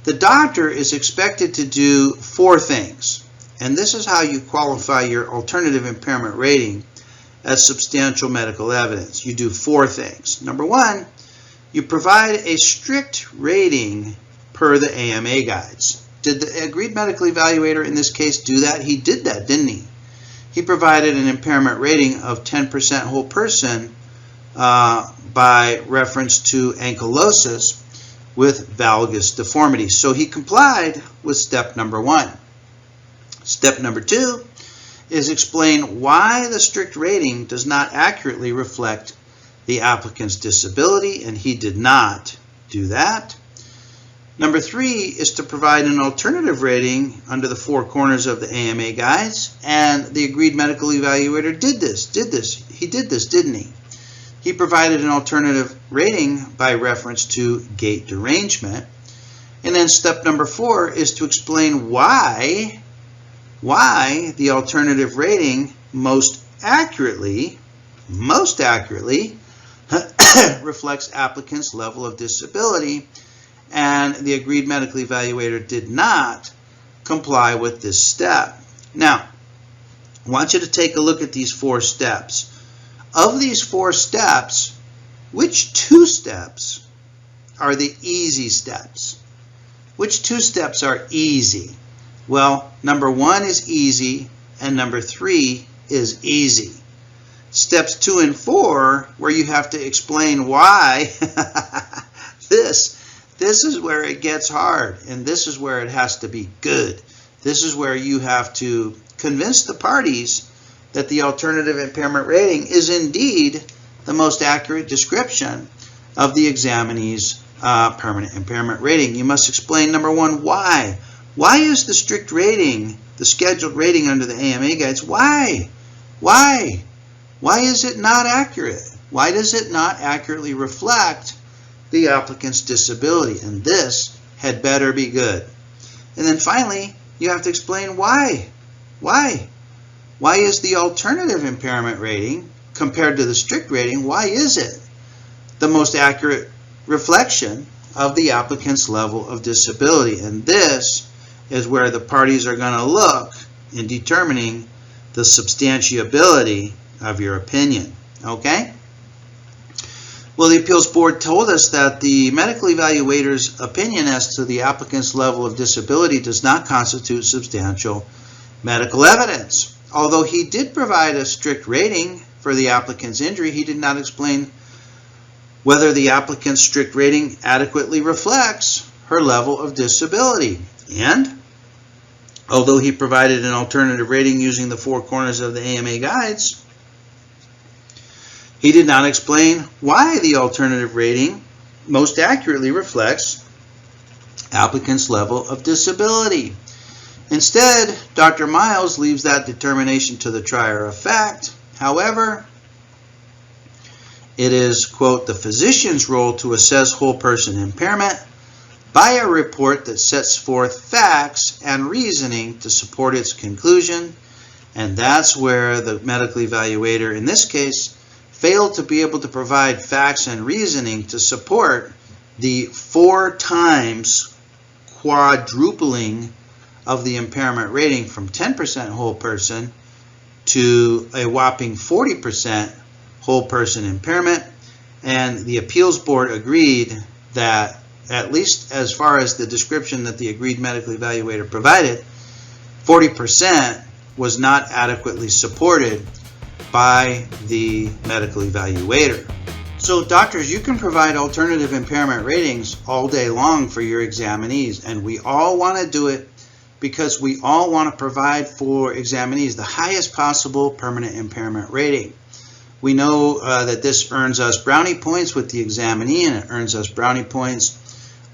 the doctor is expected to do 4 things. And this is how you qualify your alternative impairment rating as substantial medical evidence. You do 4 things. Number 1, you provide a strict rating per the AMA guides. Did the agreed medical evaluator in this case do that? He did that, didn't he? He provided an impairment rating of 10% whole person by reference to ankylosis with valgus deformity. So he complied with step number 1. Step number 2 is explain why the strict rating does not accurately reflect the applicant's disability, and he did not do that. Number 3 is to provide an alternative rating under the 4 corners of the AMA guides, and the agreed medical evaluator did this. He did this, didn't he? He provided an alternative rating by reference to gait derangement. And then step number 4 is to explain why the alternative rating most accurately reflects applicant's level of disability, and the agreed medical evaluator did not comply with this step. Now, I want you to take a look at these 4 steps. Of these 4 steps, which 2 steps are the easy steps? Which 2 steps are easy? Well, number 1 is easy, and number 3 is easy. Steps 2 and 4, where you have to explain why, this is where it gets hard, and this is where it has to be good. This is where you have to convince the parties that the alternative impairment rating is indeed the most accurate description of the examinee's permanent impairment rating. You must explain, number 1, why. Why is the strict rating, the scheduled rating under the AMA guides, why? Why is it not accurate? Why does it not accurately reflect the applicant's disability? And this had better be good. And then finally, you have to explain why. Why? Why is the alternative impairment rating compared to the strict rating, why is it the most accurate reflection of the applicant's level of disability? And this is where the parties are going to look in determining the substantiability of your opinion. Okay? Well, the appeals board told us that the medical evaluator's opinion as to the applicant's level of disability does not constitute substantial medical evidence. Although he did provide a strict rating for the applicant's injury, he did not explain whether the applicant's strict rating adequately reflects her level of disability. And although he provided an alternative rating using the 4 corners of the AMA guides, he did not explain why the alternative rating most accurately reflects applicant's level of disability. Instead, Dr. Miles leaves that determination to the trier of fact. However, it is, quote, the physician's role to assess whole person impairment by a report that sets forth facts and reasoning to support its conclusion. And that's where the medical evaluator, in this case, failed to be able to provide facts and reasoning to support the 4 times quadrupling of the impairment rating from 10% whole person to a whopping 40% whole person impairment. And the appeals board agreed that, at least as far as the description that the agreed medical evaluator provided, 40% was not adequately supported by the medical evaluator. So doctors, you can provide alternative impairment ratings all day long for your examinees, and we all want to do it because we all want to provide for examinees the highest possible permanent impairment rating. We know that this earns us brownie points with the examinee, and it earns us brownie points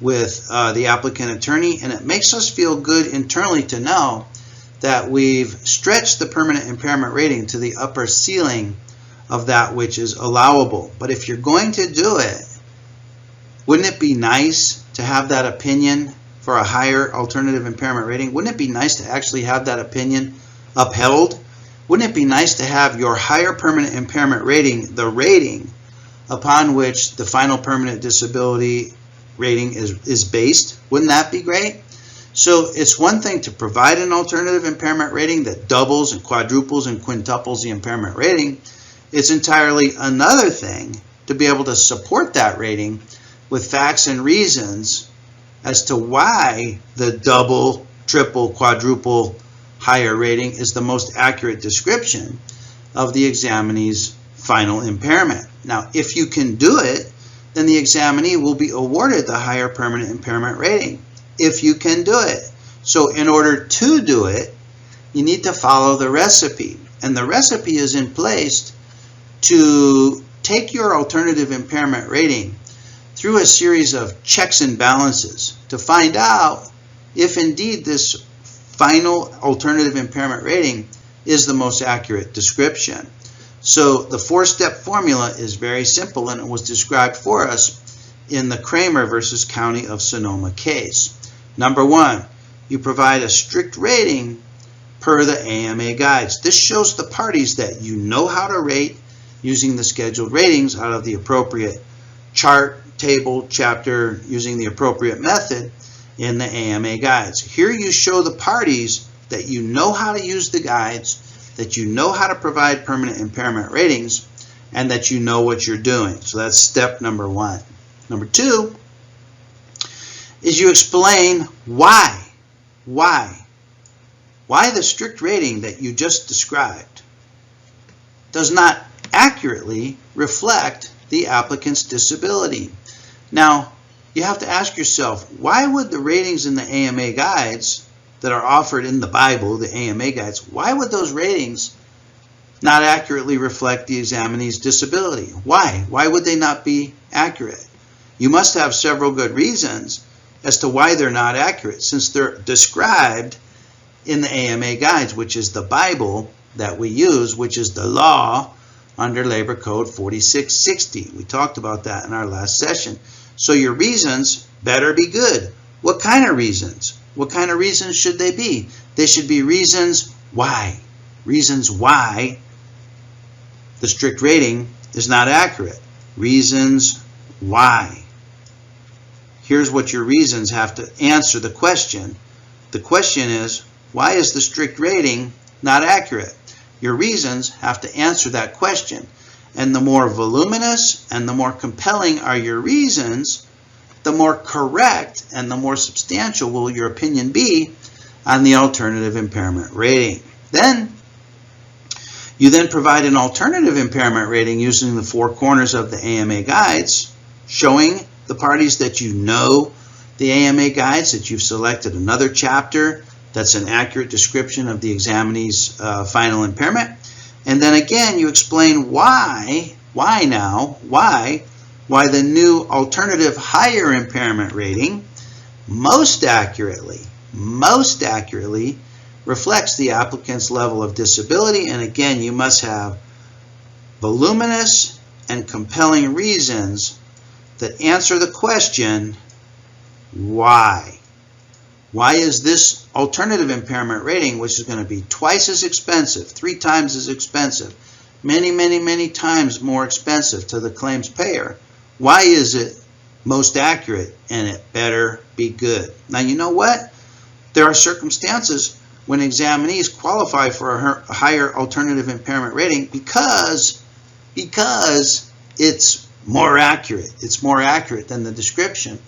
with the applicant attorney, and it makes us feel good internally to know that we've stretched the permanent impairment rating to the upper ceiling of that which is allowable. But if you're going to do it, wouldn't it be nice to have that opinion for a higher alternative impairment rating? Wouldn't it be nice to actually have that opinion upheld? Wouldn't it be nice to have your higher permanent impairment rating, the rating upon which the final permanent disability rating is based? Wouldn't that be great? So it's one thing to provide an alternative impairment rating that doubles and quadruples and quintuples the impairment rating. It's entirely another thing to be able to support that rating with facts and reasons as to why the double, triple, quadruple higher rating is the most accurate description of the examinee's final impairment. Now, if you can do it, then the examinee will be awarded the higher permanent impairment rating. If you can do it. So in order to do it, you need to follow the recipe. And the recipe is in place to take your alternative impairment rating through a series of checks and balances to find out if indeed this final alternative impairment rating is the most accurate description. So the four-step formula is very simple, and it was described for us in the Kramer versus County of Sonoma case. Number one, you provide a strict rating per the AMA guides. This shows the parties that you know how to rate using the scheduled ratings out of the appropriate chart, table, chapter, using the appropriate method in the AMA guides. Here you show the parties that you know how to use the guides, that you know how to provide permanent impairment ratings, and that you know what you're doing. So that's step number one. Number two is you explain why the strict rating that you just described does not accurately reflect the applicant's disability. Now, you have to ask yourself, why would the ratings in the AMA guides that are offered in the Bible, the AMA guides, why would those ratings not accurately reflect the examinee's disability? Why? Why would they not be accurate? You must have several good reasons as to why they're not accurate, since they're described in the AMA guides, which is the Bible that we use, which is the law under Labor Code 4660. We talked about that in our last session. So your reasons better be good. What kind of reasons? What kind of reasons should they be? They should be reasons why. Reasons why the strict rating is not accurate. Reasons why. Here's what your reasons have to answer the question. The question is, why is the strict rating not accurate? Your reasons have to answer that question. And the more voluminous and the more compelling are your reasons, the more correct and the more substantial will your opinion be on the alternative impairment rating. You then provide an alternative impairment rating using the four corners of the AMA guides, showing the parties that you know the AMA guides, that you've selected another chapter that's an accurate description of the examinee's final impairment. And then again, you explain why the new alternative higher impairment rating most accurately reflects the applicant's level of disability. And again, you must have voluminous and compelling reasons that answer the question, why? Why is this alternative impairment rating, which is going to be twice as expensive, 3 times as expensive, many times more expensive to the claims payer, why is it most accurate? And it better be good. Now, you know what? There are circumstances when examinees qualify for a higher alternative impairment rating because it's more accurate. It's more accurate than the description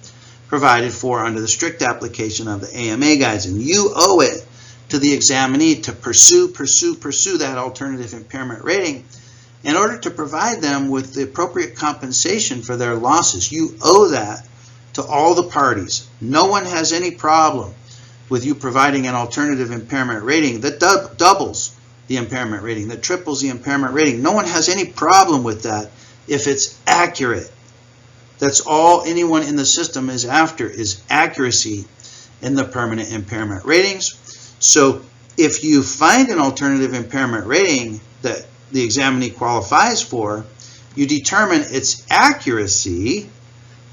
provided for under the strict application of the AMA guides. And you owe it to the examinee to pursue that alternative impairment rating in order to provide them with the appropriate compensation for their losses. You owe that to all the parties. No one has any problem with you providing an alternative impairment rating that doubles the impairment rating, that triples the impairment rating. No one has any problem with that if it's accurate. That's all anyone in the system is after, is accuracy in the permanent impairment ratings. So if you find an alternative impairment rating that the examinee qualifies for, you determine its accuracy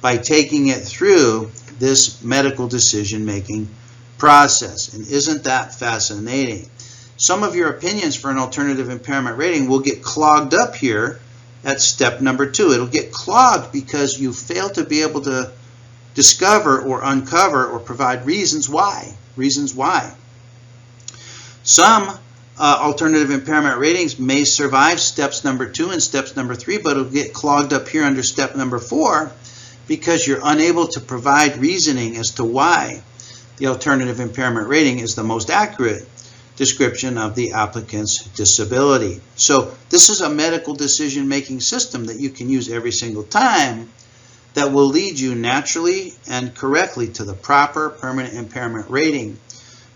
by taking it through this medical decision-making process. And isn't that fascinating? Some of your opinions for an alternative impairment rating will get clogged up here at step number 2. It'll get clogged because you fail to be able to discover or uncover or provide reasons why. Some alternative impairment ratings may survive steps number 2 and steps number 3, but it'll get clogged up here under step number 4 because you're unable to provide reasoning as to why the alternative impairment rating is the most accurate description of the applicant's disability. So this is a medical decision-making system that you can use every single time that will lead you naturally and correctly to the proper permanent impairment rating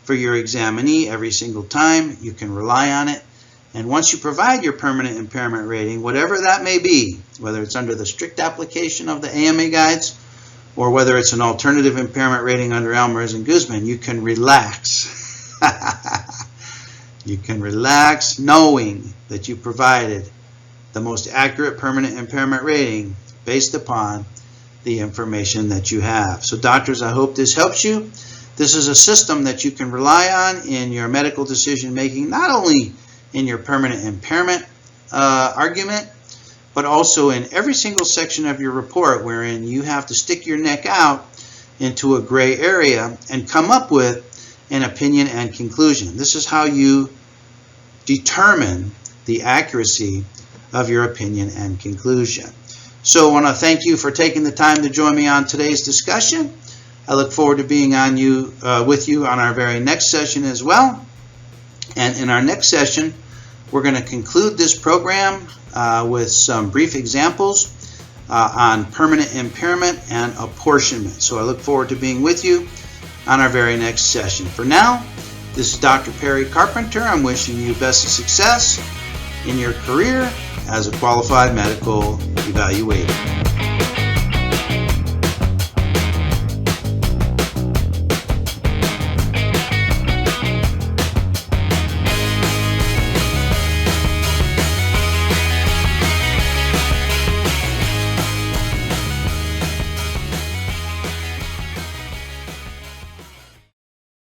for your examinee every single time. You can rely on it. And once you provide your permanent impairment rating, whatever that may be, whether it's under the strict application of the AMA guides or whether it's an alternative impairment rating under Almaraz and Guzman, you can relax. You can relax knowing that you provided the most accurate permanent impairment rating based upon the information that you have. So doctors, I hope this helps you. This is a system that you can rely on in your medical decision making, not only in your permanent impairment argument, but also in every single section of your report wherein you have to stick your neck out into a gray area and come up with an opinion and conclusion. This is how you determine the accuracy of your opinion and conclusion. So I want to thank you for taking the time to join me on today's discussion. I look forward to being with you on our very next session as well. And in our next session, we're going to conclude this program with some brief examples on permanent impairment and apportionment. So I look forward to being with you on our very next session. For now, this is Dr. Perry Carpenter. I'm wishing you best of success in your career as a qualified medical evaluator.